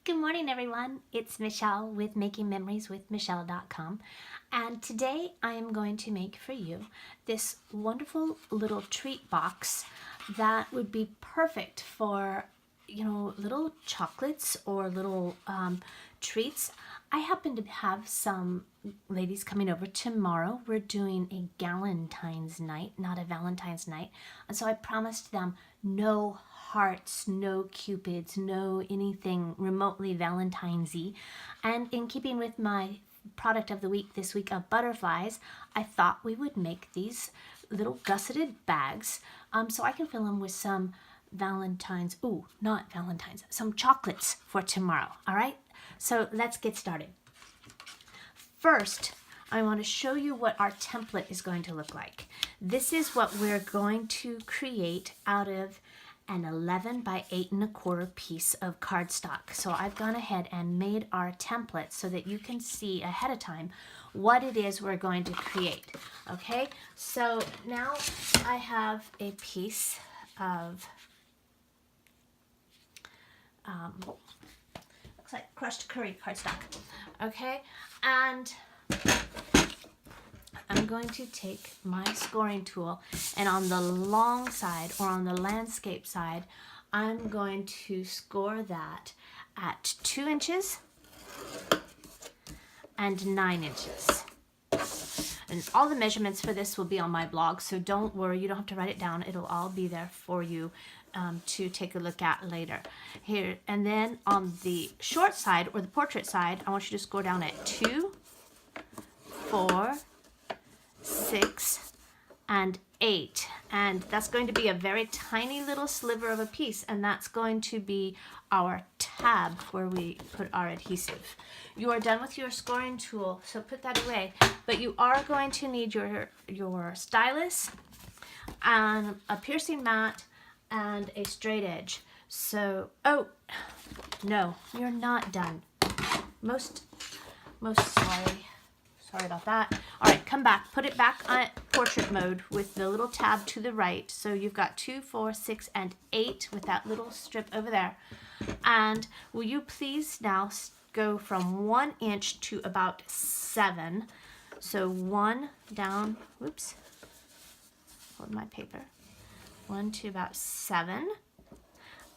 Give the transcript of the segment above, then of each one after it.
Good morning, everyone. It's Michelle with makingmemorieswithmichelle.com, and today I am going to make for you this wonderful little treat box that would be perfect for, little chocolates or little treats. I happen to have some ladies coming over tomorrow. We're doing a Galentine's night, not a Valentine's night, and so I promised them no hearts, no cupids, no anything remotely Valentine's-y. And in keeping with my product of the week this week of butterflies, I thought we would make these little gusseted bags so I can fill them with some some chocolates for tomorrow. All right, so let's get started. First, I want to show you what our template is going to look like. This is what we're going to create out of an 11 by 8 1/4 piece of cardstock. So I've gone ahead and made our template so that you can see ahead of time what it is we're going to create. Okay, so now I have a piece of looks like crushed curry cardstock. Okay, and I'm going to take my scoring tool, and on the long side or on the landscape side, I'm going to score that at 2 inches and 9 inches. And all the measurements for this will be on my blog, so don't worry, you don't have to write it down. It'll all be there for you to take a look at later. Here, and then on the short side or the portrait side, I want you to score down at 2, 4, 6, and 8, and that's going to be a very tiny little sliver of a piece, and that's going to be our tab where we put our adhesive. You are done with your scoring tool, so put that away, but you are going to need your stylus and a piercing mat and a straight edge. So, oh no, you're not done. Most sorry about that. All right, come back. Put it back on portrait mode with the little tab to the right. So you've got 2, 4, 6, and 8 with that little strip over there. And will you please now go from 1 inch to about 7. So 1 down, whoops, hold my paper. 1 to about 7.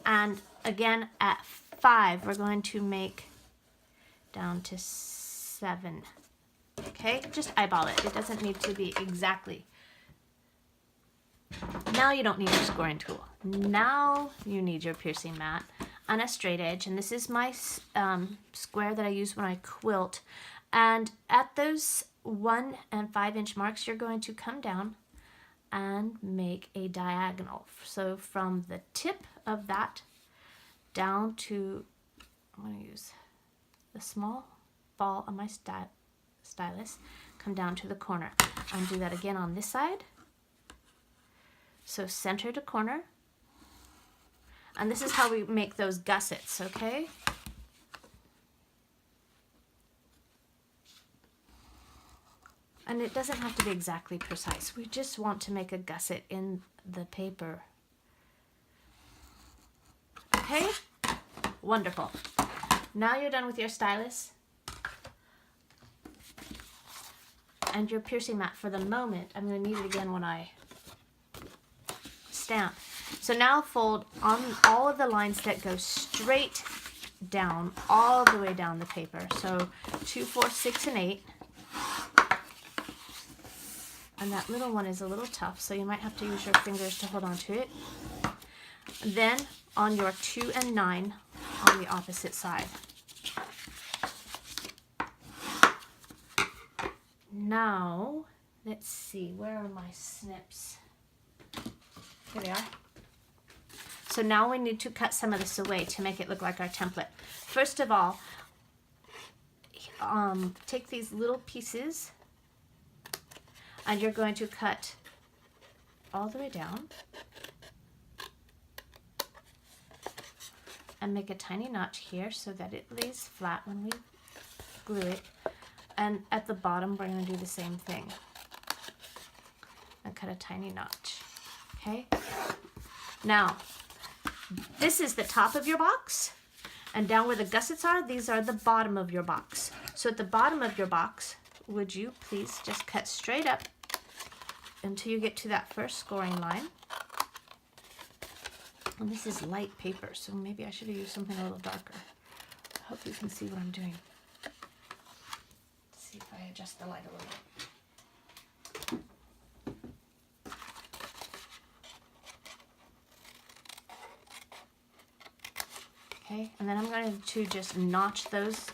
And again at 5, we're going to make down to 7. Okay, just eyeball it. It doesn't need to be exactly. Now you don't need your scoring tool. Now you need your piercing mat and a straight edge. And this is my square that I use when I quilt. And at those 1 and 5 inch marks, you're going to come down and make a diagonal. So from the tip of that down to, I'm going to use the small ball on my stylus, come down to the corner, and do that again on this side. So center to corner, and this is how we make those gussets. Okay, and it doesn't have to be exactly precise. We just want to make a gusset in the paper. Okay, wonderful. Now you're done with your stylus and your piercing mat for the moment. I'm going to need it again when I stamp. So now fold on all of the lines that go straight down, all the way down the paper. So 2, 4, 6, and 8. And that little one is a little tough, so you might have to use your fingers to hold on to it. Then on your 2 and 9 on the opposite side. Now, let's see, where are my snips? Here they are. So now we need to cut some of this away to make it look like our template. First of all, take these little pieces and you're going to cut all the way down and make a tiny notch here so that it lays flat when we glue it. And at the bottom, we're going to do the same thing and cut a tiny notch. Okay? Now, this is the top of your box, And down where the gussets are, these are the bottom of your box. So at the bottom of your box, would you please just cut straight up until you get to that first scoring line. And this is light paper, so maybe I should have used something a little darker. I hope you can see what I'm doing. Let's see if I adjust the light a little. Okay, and then I'm going to just notch those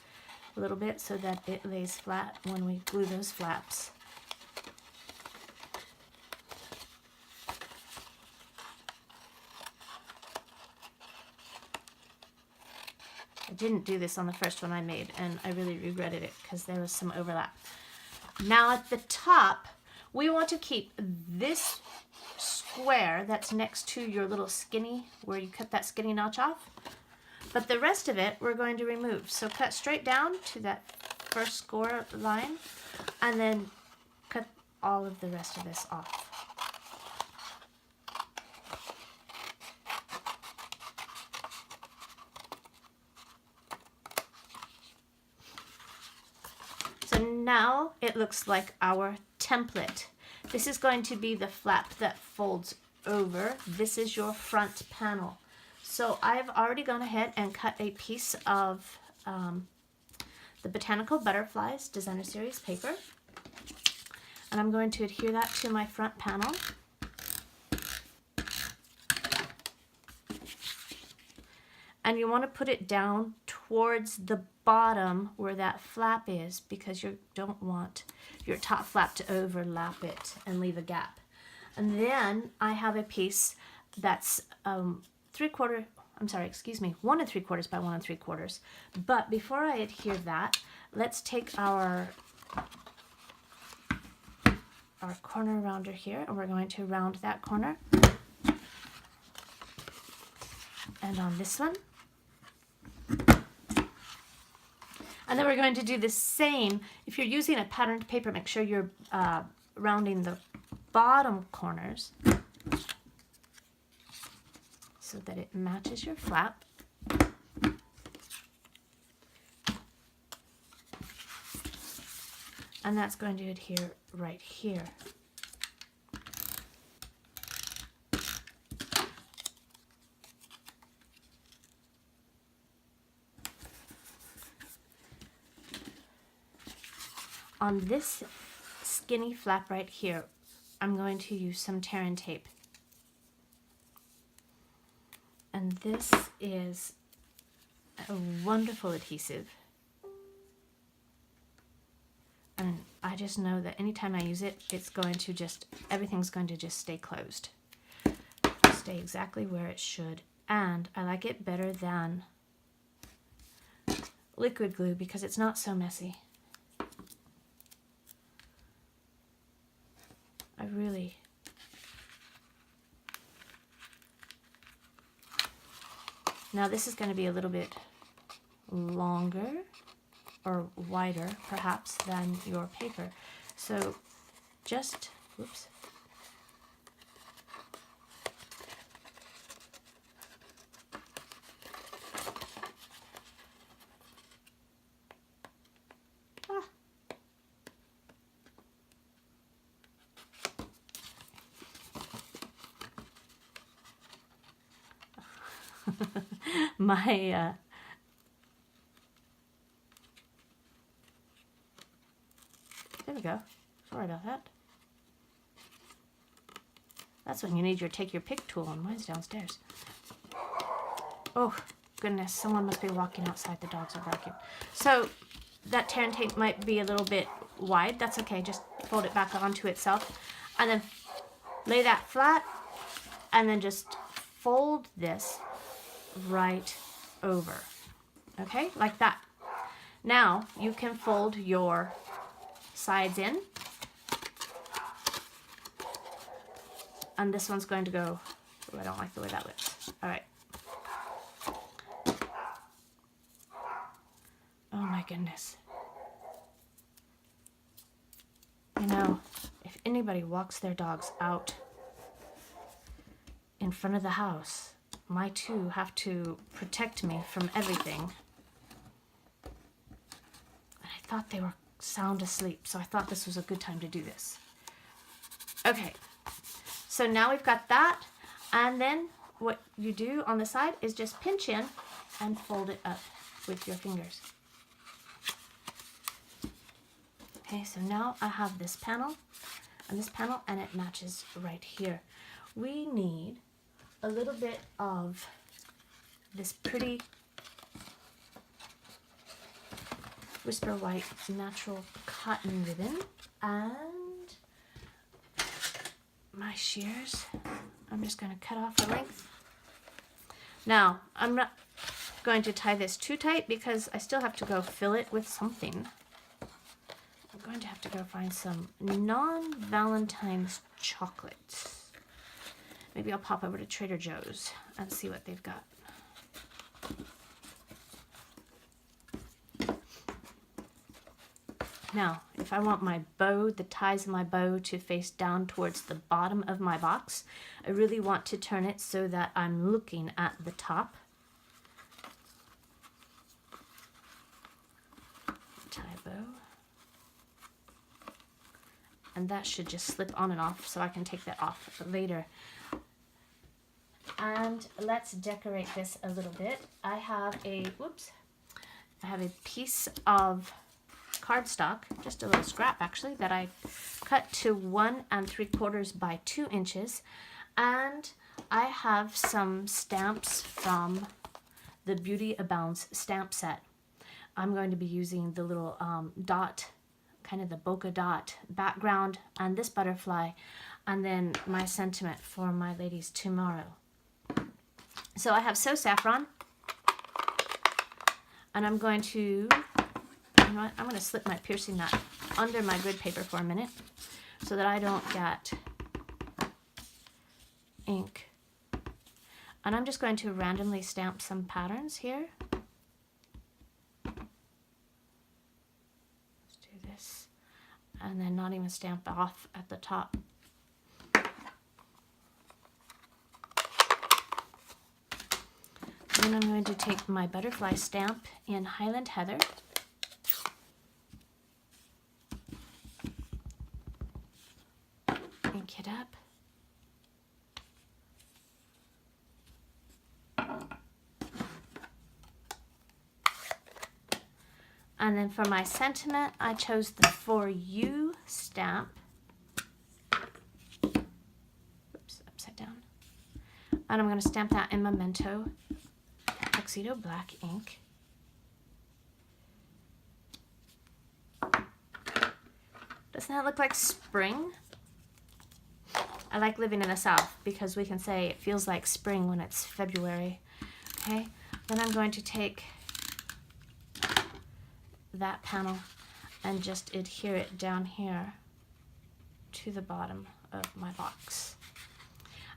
a little bit so that it lays flat when we glue those flaps. I didn't do this on the first one I made, and I really regretted it because there was some overlap. Now at the top, we want to keep this square that's next to your little skinny, where you cut that skinny notch off. But the rest of it, we're going to remove. So cut straight down to that first score line, and then cut all of the rest of this off. So now it looks like our template. This is going to be the flap that folds over. This is your front panel. So I've already gone ahead and cut a piece of the Botanical Butterflies Designer Series paper. And I'm going to adhere that to my front panel. And you want to put it down towards the bottom where that flap is, because you don't want your top flap to overlap it and leave a gap. And then I have a piece that's 1 3/4 by 1 3/4. But before I adhere that, let's take our corner rounder here, and we're going to round that corner. And on this one. And then we're going to do the same. If you're using a patterned paper, make sure you're rounding the bottom corners so that it matches your flap. And that's going to adhere right here. On this skinny flap right here, I'm going to use some tear and tape. And this is a wonderful adhesive. And I just know that anytime I use it, it's going to just, everything's going to just stay closed. Stay exactly where it should. And I like it better than liquid glue because it's not so messy. I really now this is going to be a little bit longer or wider perhaps than your paper, so just whoops, my there we go. Sorry about that. That's when you need your take your pick tool, and mine's downstairs. Oh goodness, someone must be walking outside. The dogs are barking. So that tear and tape might be a little bit wide. That's okay. Just fold it back onto itself, and then lay that flat, and then just fold this right over. Okay, like that. Now you can fold your sides in, and this one's going to go, oh, I don't like the way that looks. All right. Oh my goodness. You know, if anybody walks their dogs out in front of the house my two have to protect me from everything. And I thought they were sound asleep, so I thought this was a good time to do this. Okay, so now we've got that, and then what you do on the side is just pinch in and fold it up with your fingers. Okay, so now I have this panel and this panel, and it matches right here. We need a little bit of this pretty Whisper White natural cotton ribbon, and my shears. I'm just going to cut off the length. Now, I'm not going to tie this too tight because I still have to go fill it with something. I'm going to have to go find some non-Valentine's chocolates. Maybe I'll pop over to Trader Joe's and see what they've got. Now, if I want my bow, the ties of my bow to face down towards the bottom of my box, I really want to turn it so that I'm looking at the top. Tie bow. And that should just slip on and off, so I can take that off later. And let's decorate this a little bit. I have a piece of cardstock, just a little scrap actually, that I cut to 1 3/4 by 2 inches, and I have some stamps from the Beauty Abounds stamp set. I'm going to be using the little dot, kind of the bokeh dot background, and this butterfly, and then my sentiment for my ladies tomorrow. So I have So Saffron, and I'm going to, you know what, I'm going to slip my piercing knot under my grid paper for a minute so that I don't get ink. And I'm just going to randomly stamp some patterns here. Let's do this. And then not even stamp off at the top. Then I'm going to take my butterfly stamp in Highland Heather. Ink it up. And then for my sentiment, I chose the For You stamp. Oops, upside down. And I'm going to stamp that in Memento Tuxedo Black ink. Doesn't that look like spring? I like living in the South because we can say it feels like spring when it's February. Okay, then I'm going to take that panel and just adhere it down here to the bottom of my box.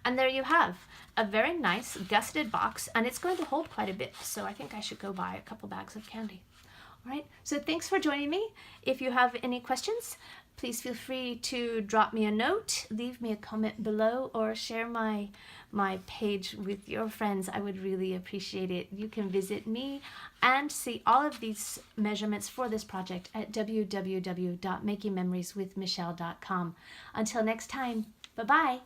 And there you have a very nice gusseted box, and it's going to hold quite a bit, so I think I should go buy a couple bags of candy. All right, so thanks for joining me. If you have any questions, please feel free to drop me a note, leave me a comment below, or share my page with your friends. I would really appreciate it. You can visit me and see all of these measurements for this project at www.makingmemorieswithmichelle.com. Until next time, bye-bye.